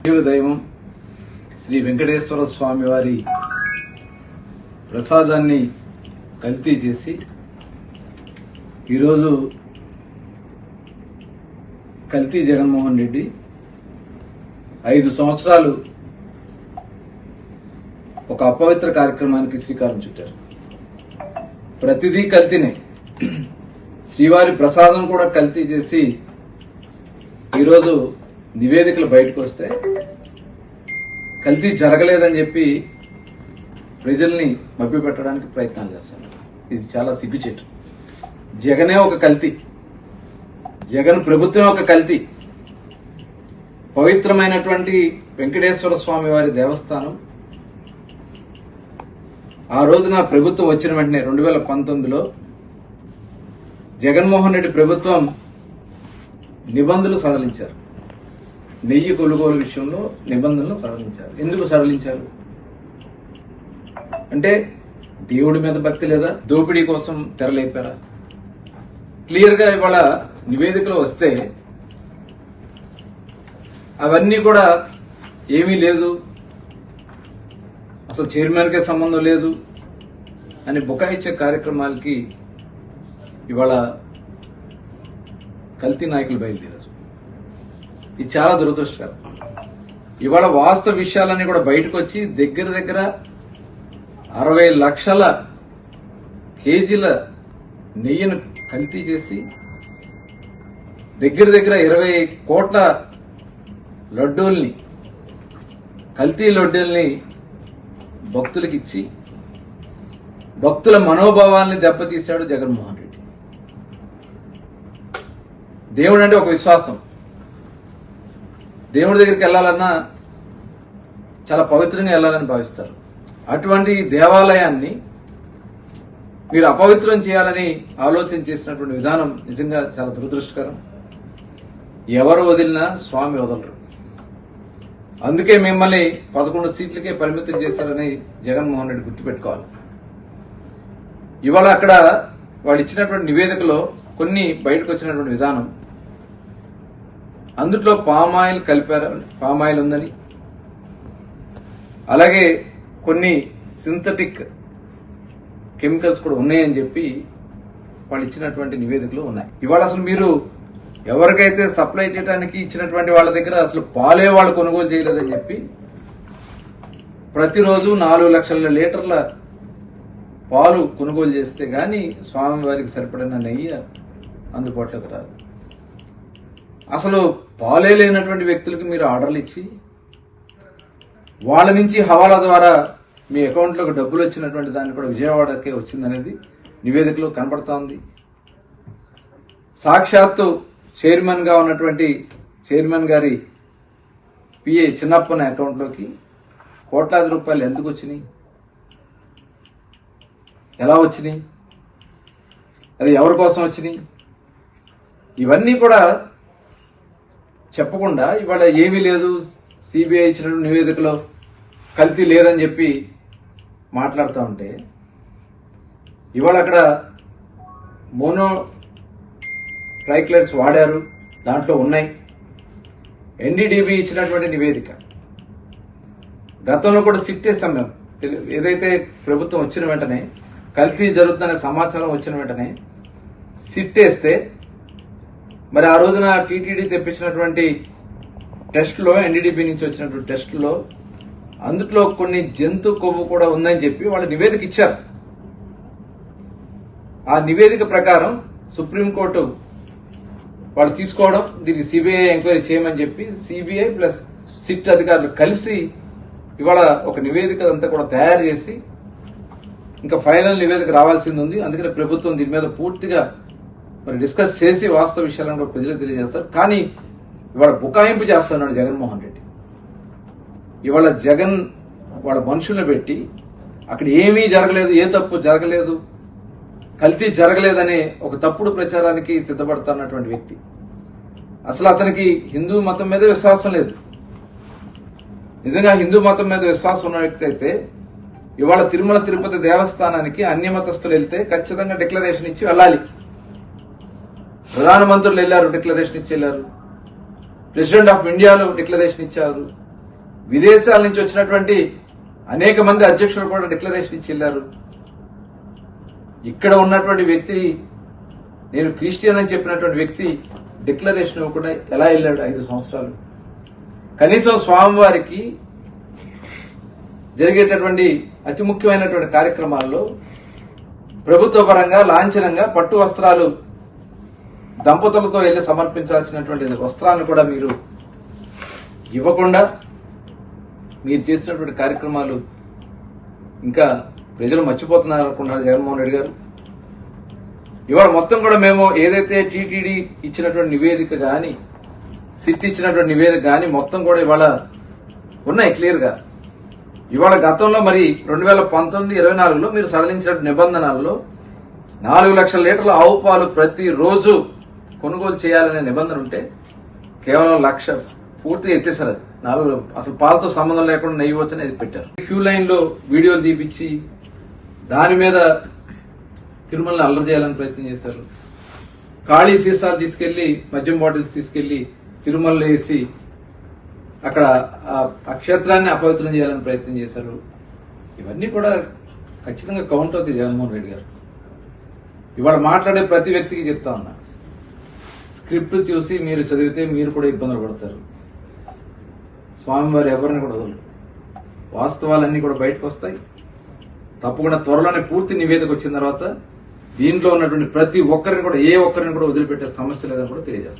దైవం శ్రీ వెంకటేశ్వర స్వామి వారి ప్రసాదాన్ని కల్తీ చేసి ఈరోజు కల్తీ జగన్మోహన్ రెడ్డి 5 సంవత్సరాలు ఒక అపవిత్ర కార్యక్రమానికి శ్రీకారం చుట్టారు. ప్రతిదీ కల్తీనే. శ్రీవారి ప్రసాదం కూడా కల్తీ చేసి ఈరోజు నివేదికలు బయటకు వస్తే కల్తీ జరగలేదని చెప్పి ప్రజల్ని మభ్యపెట్టడానికి ప్రయత్నాలు చేస్తున్నారు. ఇది చాలా సిగ్గుచేటు. జగనే ఒక కల్తీ, జగన్ ప్రభుత్వం ఒక కల్తీ. పవిత్రమైనటువంటి వెంకటేశ్వర స్వామి వారి దేవస్థానం ఆ రోజున ప్రభుత్వం వచ్చిన వెంటనే 2019లో జగన్మోహన్ రెడ్డి ప్రభుత్వం నిబంధనలు సడలించారు. నెయ్యి కొనుగోలు విషయంలో నిబంధనలు సడలించారు. ఎందుకు సడలించారు అంటే దేవుడి మీద భక్తి లేదా, దోపిడీ కోసం తెరలేపారా? క్లియర్ గా ఇవాళ నివేదికలు వస్తే అవన్నీ కూడా ఏమీ లేదు, అసలు చైర్మన్కే సంబంధం లేదు అని బుకాయిచ్చే కార్యక్రమాలకి ఇవాళ కల్తీ నాయకులు బయలుదేరారు. ఇది చాలా దురదృష్టకరం. ఇవాళ వాస్తవ విషయాలన్నీ కూడా బయటకు వచ్చి దగ్గర 60 లక్షల కేజీల నెయ్యిని కల్తీ చేసి దగ్గర 20 కోట్ల లడ్డూల్ని, కల్తీ లడ్డూల్ని భక్తులకు ఇచ్చి భక్తుల మనోభావాల్ని దెబ్బతీశాడు జగన్మోహన్ రెడ్డి. దేవుడు అంటే ఒక విశ్వాసం. దేవుడి దగ్గరికి వెళ్లాలన్నా చాలా పవిత్రంగా వెళ్లాలని భావిస్తారు. అటువంటి దేవాలయాన్ని మీరు అపవిత్రం చేయాలని ఆలోచన చేసినటువంటి విధానం నిజంగా చాలా దురదృష్టకరం. ఎవరు వదిలినా స్వామి వదలరు. అందుకే మిమ్మల్ని 11 సీట్లకే పరిమితం చేశారని జగన్మోహన్ రెడ్డి గుర్తుపెట్టుకోవాలి. ఇవాళ అక్కడ వాళ్ళు ఇచ్చినటువంటి నివేదికలో కొన్ని బయటకు వచ్చినటువంటి విధానం, అందులో పామాయిల్ కలిపారని, పామాయిల్ ఉందని, అలాగే కొన్ని సింథటిక్ కెమికల్స్ కూడా ఉన్నాయని చెప్పి వాళ్ళు ఇచ్చినటువంటి నివేదికలు ఉన్నాయి. ఇవాళ అసలు మీరు ఎవరికైతే సప్లై చేయడానికి ఇచ్చినటువంటి వాళ్ళ దగ్గర అసలు పాలే వాళ్ళు కొనుగోలు చేయలేదని చెప్పి ప్రతిరోజు 4 లక్షల లీటర్ల పాలు కొనుగోలు చేస్తే గాని స్వామివారికి సరిపడిన నెయ్యి అందుబాటులోకి రాదు. అసలు పాలే లేనటువంటి వ్యక్తులకు మీరు ఆర్డర్లు ఇచ్చి వాళ్ళ నుంచి హవాలా ద్వారా మీ అకౌంట్లోకి డబ్బులు వచ్చినటువంటి దాన్ని కూడా విజయవాడకే వచ్చిందనేది నివేదికలో కనబడతా ఉంది. సాక్షాత్తు చైర్మన్ గా ఉన్నటువంటి చైర్మన్ గారి పిఏ చిన్నప్పని అకౌంట్లోకి కోట్లాది రూపాయలు ఎందుకు వచ్చినాయి, ఎలా వచ్చినాయి, అది ఎవరి కోసం వచ్చినాయి, ఇవన్నీ కూడా చెప్పకుండా ఇవాళ ఏమీ లేదు, సిబిఐ ఇచ్చిన నివేదికలో కల్తీ లేదని చెప్పి మాట్లాడుతూ ఉంటే, ఇవాళ అక్కడ మోనో ట్రైక్లైడ్స్ వాడారు, దాంట్లో ఉన్నాయి. ఎన్డీడీబీ ఇచ్చినటువంటి నివేదిక గతంలో కూడా సిట్ వేసాం మేము. ఏదైతే ప్రభుత్వం వచ్చిన వెంటనే కల్తీ జరుగుతుందనే సమాచారం వచ్చిన వెంటనే సిట్ వేస్తే మరి ఆ రోజున టీటీడీ తెప్పించినటువంటి టెస్టులో, ఎన్డీడీబీ నుంచి వచ్చినటువంటి టెస్టులో అందులో కొన్ని జంతు కొవ్వు కూడా ఉందని చెప్పి వాళ్ళు నివేదిక ఇచ్చారు. ఆ నివేదిక ప్రకారం సుప్రీంకోర్టు వాళ్ళు తీసుకోవడం, దీనికి సిబిఐ ఎంక్వైరీ చేయమని చెప్పి సిబిఐ ప్లస్ సిట్ అధికారులు కలిసి ఇవాళ ఒక నివేదిక అంతా కూడా తయారు చేసి ఇంకా ఫైనల్ నివేదిక రావాల్సింది ఉంది. అందుకని ప్రభుత్వం దీని మీద పూర్తిగా మరి డిస్కస్ చేసి వాస్తవ విషయాలను కూడా ప్రజలకు తెలియజేస్తారు. కానీ ఇవాళ బుకాయింపు చేస్తున్నాడు జగన్మోహన్ రెడ్డి. ఇవాళ జగన్ వాళ్ళ మనుషులను పెట్టి అక్కడ ఏమీ జరగలేదు, ఏ తప్పు జరగలేదు, కల్తీ జరగలేదనే ఒక తప్పుడు ప్రచారానికి సిద్ధపడుతున్నటువంటి వ్యక్తి. అసలు అతనికి హిందూ మతం మీద విశ్వాసం లేదు. నిజంగా హిందూ మతం మీద విశ్వాసం ఉన్న వ్యక్తి అయితే ఇవాళ తిరుమల తిరుపతి దేవస్థానానికి అన్య మతస్థులు వెళ్తే ఖచ్చితంగా డిక్లరేషన్ ఇచ్చి వెళ్ళాలి. ప్రధానమంత్రులు వెళ్లారు, డిక్లరేషన్ ఇచ్చి వెళ్లారు. ప్రెసిడెంట్ ఆఫ్ ఇండియాలో డిక్లరేషన్ ఇచ్చారు. విదేశాల నుంచి వచ్చినటువంటి అనేక మంది అధ్యక్షులు కూడా డిక్లరేషన్ ఇచ్చి వెళ్ళారు. ఇక్కడ ఉన్నటువంటి వ్యక్తి, నేను క్రిస్టియన్ అని చెప్పినటువంటి వ్యక్తి డిక్లరేషన్ ఇవ్వకుండా ఎలా వెళ్ళాడు 5 సంవత్సరాలు? కనీసం స్వామివారికి జరిగేటటువంటి అతి ముఖ్యమైనటువంటి కార్యక్రమాల్లో ప్రభుత్వ పరంగా లాంఛనంగా పట్టు వస్త్రాలు దంపతులతో వెళ్ళి సమర్పించాల్సినటువంటి వస్త్రాలను కూడా మీరు ఇవ్వకుండా మీరు చేసినటువంటి కార్యక్రమాలు ఇంకా ప్రజలు మర్చిపోతున్నారు అనుకుంటున్నారు జగన్మోహన్ రెడ్డి గారు. ఇవాళ మొత్తం కూడా మేము ఏదైతే టీటీడీ ఇచ్చినటువంటి నివేదిక కానీ, సిట్ ఇచ్చినటువంటి నివేదిక కానీ మొత్తం కూడా ఇవాళ ఉన్నాయి క్లియర్ గా. ఇవాళ గతంలో మరి 2019-24లో మీరు సడలించిన నిబంధనల్లో 4 లక్షల లీటర్ల ఆవు పాలు ప్రతిరోజు కొనుగోలు చేయాలనే నిబంధన ఉంటే కేవలం 1 లక్ష పూర్తిగా ఎత్తేసారు. అది 4 అసలు పాలతో సంబంధం లేకుండా నెయ్యి వచ్చని అది పెట్టారు. క్యూ లైన్ లో వీడియోలు తీపిచ్చి దాని మీద తిరుమలని అల్లరి చేయాలని ప్రయత్నం చేశారు. ఖాళీ సీసాలు తీసుకెళ్లి, మద్యం బాటిల్స్ తీసుకెళ్లి తిరుమలలో వేసి అక్కడ ఆ క్షేత్రాన్ని అపవిత్రం చేయాలని ప్రయత్నం చేశారు. ఇవన్నీ కూడా ఖచ్చితంగా కౌంట్ అవుతాయి జగన్మోహన్ రెడ్డి గారు. ఇవాళ మాట్లాడే ప్రతి వ్యక్తికి చెప్తా ఉన్నా, స్క్రిప్ట్ చూసి మీరు చదివితే మీరు కూడా ఇబ్బందులు పడతారు. స్వామివారు ఎవరిని కూడా వదలరు. వాస్తవాలన్నీ కూడా బయటకు వస్తాయి. తప్పకుండా త్వరలోనే పూర్తి నివేదిక వచ్చిన తర్వాత దీంట్లో ఉన్నటువంటి ప్రతి ఒక్కరిని కూడా, ఏ ఒక్కరిని కూడా వదిలిపెట్టే సమస్య లేదని కూడా తెలియజేస్తారు.